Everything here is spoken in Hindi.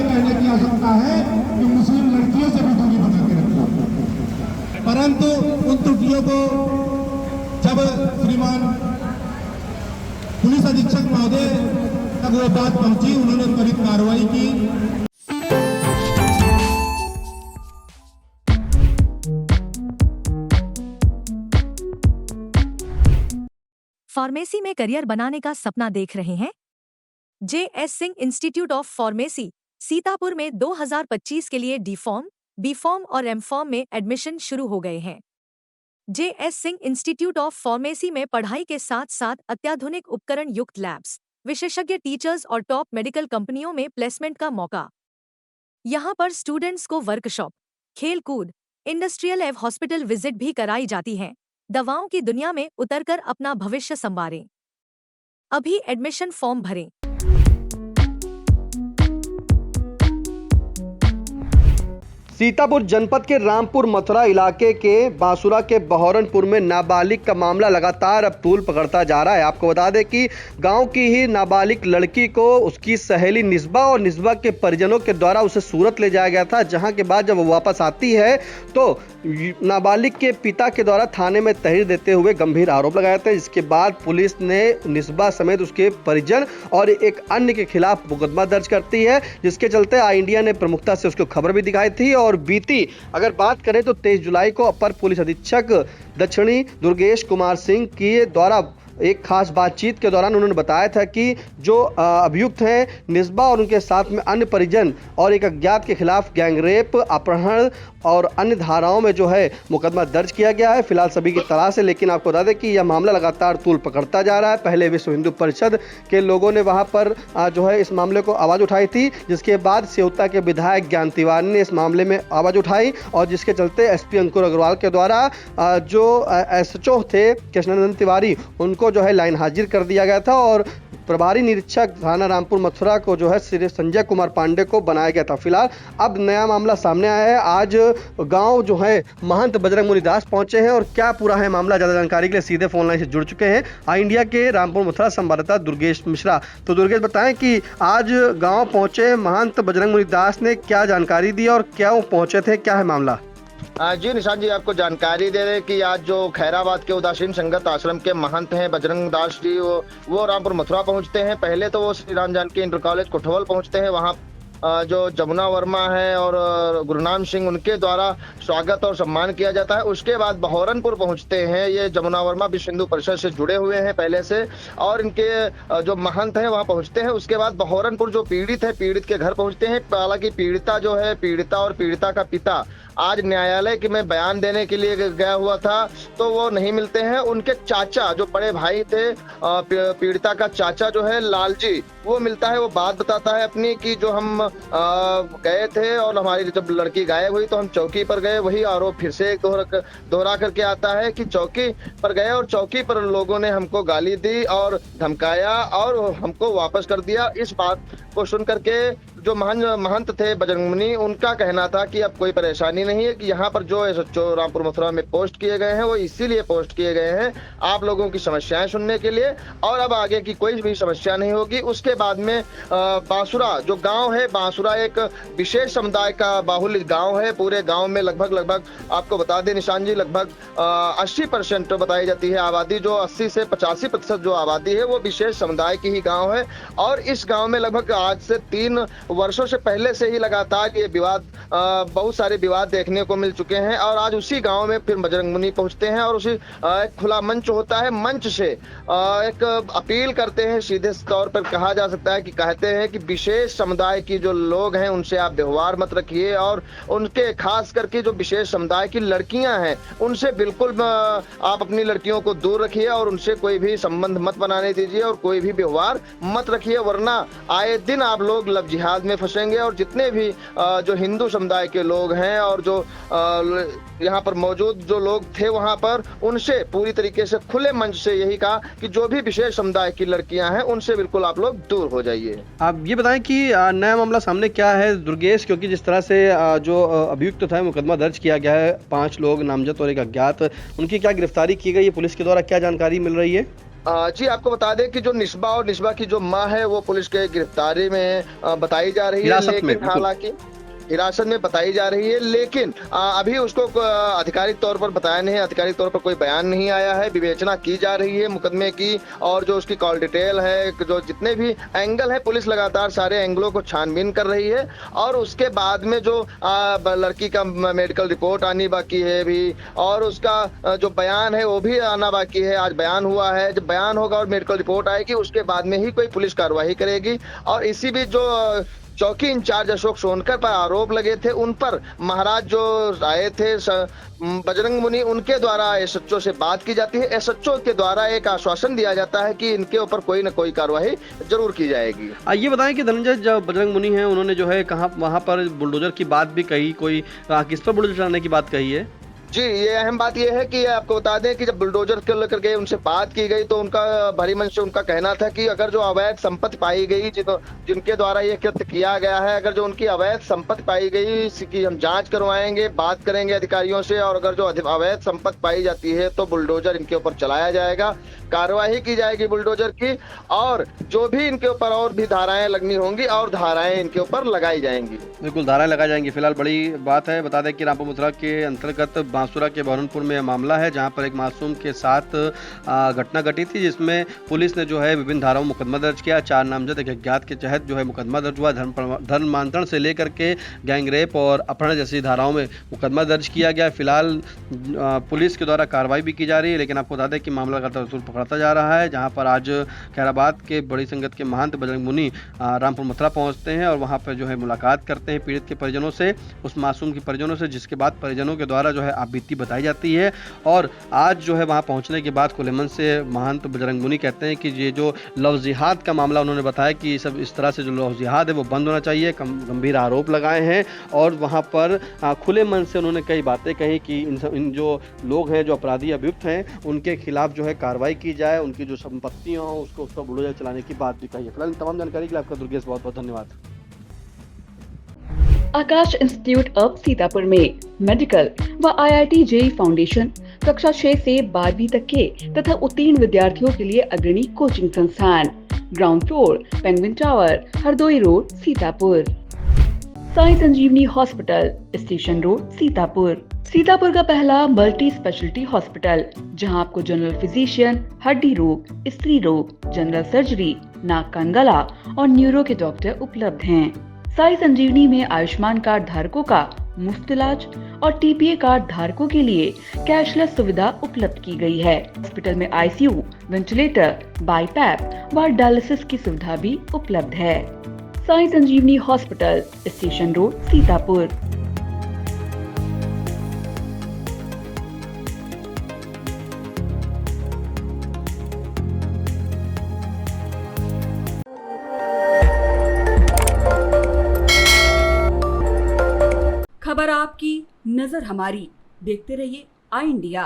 ये कहने की आवश्यकता है कि मुस्लिम लड़कियों से भी दूरी बना के रखो। परंतु उन त्रुटियों को जब श्रीमान पुलिस अधीक्षक महोदय तक वो बात पहुंची, उन्होंने त्वरित कार्रवाई की। फार्मेसी में करियर बनाने का सपना देख रहे हैं? JS. Singh institute of pharmacy Sitapur में 2025 के लिए डी फॉर्म, बी फॉर्म और एम फॉर्म में एडमिशन शुरू हो गए हैं। JS. Singh institute of pharmacy में पढ़ाई के साथ साथ अत्याधुनिक उपकरण युक्त लैब्स, विशेषज्ञ टीचर्स और टॉप मेडिकल कंपनियों में प्लेसमेंट का मौका। यहाँ पर स्टूडेंट्स को वर्कशॉप, खेलकूद, इंडस्ट्रियल एवं हॉस्पिटल विजिट भी कराई जाती है। दवाओं की दुनिया में उतरकर अपना भविष्य संवारें। अभी एडमिशन फॉर्म भरें। सीतापुर जनपद के रामपुर मथुरा इलाके के बांसुरा के बहौरनपुर में नाबालिग का मामला लगातार अब तूल पकड़ता जा रहा है। आपको बता दें कि गांव की ही नाबालिग लड़की को उसकी सहेली निस्बा और निस्बा के परिजनों के द्वारा उसे सूरत ले जाया गया था, जहां के बाद जब वो वापस आती है तो नाबालिग के पिता के द्वारा थाने में तहरीर देते हुए गंभीर आरोप लगाए थे, जिसके बाद पुलिस ने निस्बा समेत उसके परिजन और एक अन्य के खिलाफ मुकदमा दर्ज करती है, जिसके चलते आई इंडिया ने प्रमुखता से उसको खबर भी दिखाई थी। और बीती अगर बात करें तो 23 जुलाई को अपर पुलिस अधीक्षक दक्षिणी दुर्गेश कुमार सिंह के द्वारा एक खास बातचीत के दौरान उन्होंने बताया था कि जो अभियुक्त हैं निस्बा और उनके साथ में अन्य परिजन और एक अज्ञात के खिलाफ गैंगरेप, अपहरण और अन्य धाराओं में जो है मुकदमा दर्ज किया गया है। फिलहाल सभी की तलाश है, लेकिन आपको बता दें कि यह मामला लगातार तूल पकड़ता जा रहा है। पहले विश्व हिंदू परिषद के लोगों ने वहां पर जो है इस मामले को आवाज उठाई थी, जिसके बाद सेवता के विधायक ज्ञान तिवारी ने इस मामले में आवाज उठाई और जिसके चलते एसपी अंकुर अग्रवाल के द्वारा जो एसएचओ थे कृष्णानंद तिवारी उनको जो है लाइन हाजिर कर दिया गया था और प्रभारी निरीक्षक थाना रामपुर मथुरा को जो है श्री संजय कुमार पांडे को बनाया गया था। फिलहाल अब नया मामला सामने आया है। आज गांव जो है महंत बजरंग मुनिदास पहुंचे हैं और क्या पूरा है मामला, ज्यादा जानकारी के लिए सीधे फोन लाइन से जुड़ चुके हैं आई इंडिया के रामपुर मथुरा संवाददाता दुर्गेश मिश्रा। तो दुर्गेश बताएं कि आज गाँव पहुंचे महंत बजरंग मुनिदास ने क्या जानकारी दी और क्या पहुंचे थे, क्या है मामला? जी निशान जी, आपको जानकारी दे रहे कि आज जो खैराबाद के उदासीन संगत आश्रम के महंत हैं बजरंग दास जी, वो रामपुर मथुरा पहुंचते हैं। पहले तो वो श्री राम जानकी इंटर कॉलेज कोठवल पहुंचते हैं। वहां जो जमुना वर्मा है और गुरुनाम सिंह उनके द्वारा स्वागत और सम्मान किया जाता है। उसके बाद बहौरनपुर पहुंचते हैं। ये जमुना वर्मा विश्व हिंदू परिषद से जुड़े हुए हैं पहले से, और इनके जो महंत हैं वहां पहुंचते हैं। उसके बाद बहौरनपुर जो पीड़ित है, पीड़ित के घर पहुंचते हैं। हालांकि पीड़िता जो है, पीड़िता और पीड़िता का पिता आज न्यायालय के में बयान देने के लिए गया हुआ था, तो वो नहीं मिलते हैं। उनके चाचा जो बड़े भाई थे, पीड़िता का चाचा जो है लालजी, वो मिलता है। वो बात बताता है अपनी कि जो हम गए थे और हमारी जब लड़की गायब हुई तो हम चौकी पर गए। वही आरोप फिर से दोहरा करके आता है कि चौकी पर गए और चौकी पर लोगों ने हमको गाली दी और धमकाया और हमको वापस कर दिया। इस बात को सुन करके जो महंत थे बजरंग मुनि, उनका कहना था कि अब कोई परेशानी नहीं है, कि यहाँ पर जो एसएचओ रामपुर मथुरा में पोस्ट किए गए हैं वो इसीलिए पोस्ट किए गए हैं आप लोगों की समस्याएं सुनने के लिए, और अब आगे की कोई भी समस्या नहीं होगी। उसके बाद में बांसुरा जो गांव है, बांसुरा एक विशेष समुदाय का बाहुल्य गांव है। पूरे गांव में लगभग आपको बता दें निशान जी, लगभग 80% बताई जाती है आबादी। जो 80 से 85% जो आबादी है वो विशेष समुदाय की ही गाँव है। और इस गाँव में लगभग आज से 3 वर्षों से पहले से ही लगातार ये विवाद, बहुत सारे विवाद देखने को मिल चुके हैं। और आज उसी गांव में फिर बजरंग मुनि पहुंचते हैं और उसी एक खुला मंच होता है, मंच से एक अपील करते हैं। सीधे तौर पर कहा जा सकता है कि कहते हैं कि विशेष समुदाय की जो लोग हैं उनसे आप व्यवहार मत रखिए, और उनके खास करके जो विशेष समुदाय की लड़कियां हैं उनसे बिल्कुल आप अपनी लड़कियों को दूर रखिए और उनसे कोई भी संबंध मत बनाने दीजिए और कोई भी व्यवहार मत रखिए, वरना आए दिन आप लोग लव जिहाद में फंसेंगे। और जितने भी जो हिंदू समुदाय के लोग हैं और जो यहाँ पर मौजूद जो लोग थे वहां पर, उनसे पूरी तरीके से खुले मंच से यही कहा कि जो भी विशेष समुदाय की लड़कियां हैं उनसे बिल्कुल आप लोग दूर हो जाइए। आप ये बताएं कि नया मामला सामने क्या है दुर्गेश, क्योंकि जिस तरह से जो अभियुक्त था मुकदमा दर्ज किया गया है, 5 लोग नामजद और एक अज्ञात, उनकी क्या गिरफ्तारी की गई है पुलिस के द्वारा, क्या जानकारी मिल रही है? जी आपको बता दें कि जो निस्बा और निस्बा की जो माँ है वो पुलिस के गिरफ्तारी में बताई जा रही है, हिरासत में, लेकिन बिल्कुल। हालांकि हिरासत में बताई जा रही है, लेकिन अभी उसको आधिकारिक तौर पर बताया नहीं है, आधिकारिक तौर पर कोई बयान नहीं आया है। विवेचना की जा रही है मुकदमे की, और जो उसकी कॉल डिटेल है, जो जितने भी एंगल है, पुलिस लगातार सारे एंगलों को छानबीन कर रही है। और उसके बाद में जो लड़की का मेडिकल रिपोर्ट आनी बाकी है अभी, और उसका जो बयान है वो भी आना बाकी है। आज बयान हुआ है, जब बयान होगा और मेडिकल रिपोर्ट आएगी उसके बाद में ही कोई पुलिस कार्रवाई करेगी। और इसी बीच जो चौकी इंचार्ज अशोक सोनकर पर आरोप लगे थे, उन पर महाराज जो आए थे बजरंग मुनि, उनके द्वारा एसएचओ से बात की जाती है। एसएचओ के द्वारा एक आश्वासन दिया जाता है कि इनके ऊपर कोई न कोई कार्रवाई जरूर की जाएगी। ये बताएं कि धनंजय, जब बजरंग मुनि हैं उन्होंने जो है कहाँ वहाँ पर बुलडोजर की बात भी कही, कोई किस पर बुलडोजर चलाने की बात कही है? जी, ये अहम बात ये है कि आपको बता दें कि जब बुलडोजर को लेकर के उनसे बात की गई तो उनका भरी मन से उनका कहना था कि अगर जो अवैध संपत्ति पाई गई, जिनके द्वारा ये कृत्य किया गया है, अगर जो उनकी अवैध संपत्ति पाई गई, इसकी हम जांच करवाएंगे, बात करेंगे अधिकारियों से, और अगर जो अवैध संपत्ति पाई जाती है तो बुलडोजर इनके ऊपर चलाया जाएगा, कार्रवाई की जाएगी बुलडोजर की, और जो भी इनके ऊपर और भी धाराएं लगनी होंगी और धाराएं इनके ऊपर लगाई जाएंगी। बिल्कुल, धाराएं लगाई जाएंगी। फिलहाल बड़ी बात है, बता दें कि रामपुर मथुरा के अंतर्गत बांसुरा के बहरनपुर में यह मामला है, जहां पर एक मासूम के साथ घटना घटी थी, जिसमें पुलिस ने जो है विभिन्न धाराओं में मुकदमा दर्ज किया। 4 नामजद एक अज्ञात के तहत जो है मुकदमा दर्ज हुआ। धर्मांतरण से लेकर के गैंग रेप और अपहरण जैसी धाराओं में मुकदमा दर्ज किया गया। फिलहाल पुलिस के द्वारा कार्रवाई भी की जा रही है, लेकिन आपको बता दें कि मामला लगातार तूल पकड़ता जा रहा है। जहाँ पर आज खैराबाद के बड़ी संगत के महंत बजरंग मुनि रामपुर मथुरा पहुँचते हैं और वहाँ पर जो है मुलाकात करते हैं पीड़ित के परिजनों से, उस मासूम के परिजनों से, जिसके बाद परिजनों के द्वारा जो है आप बीती बताई जाती है। और आज जो है वहां पहुंचने के बाद खुले मन से महंत बजरंग मुनि कहते हैं कि ये जो लव जिहाद का मामला उन्होंने बताया कि सब इस तरह से जो लव जिहाद है वो बंद होना चाहिए, गंभीर आरोप लगाए हैं। और वहां पर खुले मन से उन्होंने कई बातें कही कि इन जो लोग हैं, जो अपराधी अभियुक्त हैं, उनके खिलाफ जो है कार्रवाई की जाए, उनकी जो संपत्तियां हो उसका बुलडोजर चलाने की बात भी कही है। फिलहाल तमाम जानकारी के लिए आपका दुर्गेश बहुत बहुत धन्यवाद। आकाश इंस्टीट्यूट ऑफ सीतापुर में मेडिकल व IIT JEE फाउंडेशन कक्षा 6 से 12वीं तक के तथा उत्तीर्ण विद्यार्थियों के लिए अग्रणी कोचिंग संस्थान। Ground floor, penguin tower, Hardoi road, Sitapur. Sai Sanjeevani hospital, station road, Sitapur. Sitapur का पहला मल्टी स्पेशलिटी हॉस्पिटल, जहां आपको जनरल फिजिशियन, हड्डी रोग, स्त्री रोग, जनरल सर्जरी, नाक कान गला और न्यूरो के डॉक्टर उपलब्ध हैं। साई संजीवनी में आयुष्मान कार्ड धारकों का मुफ्त इलाज और TPA कार्ड धारकों के लिए कैशलेस सुविधा उपलब्ध की गई है। हॉस्पिटल में ICU, वेंटिलेटर, बाईपैप व डायलिसिस की सुविधा भी उपलब्ध है। Sai Sanjeevani hospital, station road, Sitapur. खबर आपकी, नजर हमारी। देखते रहिए आई इंडिया।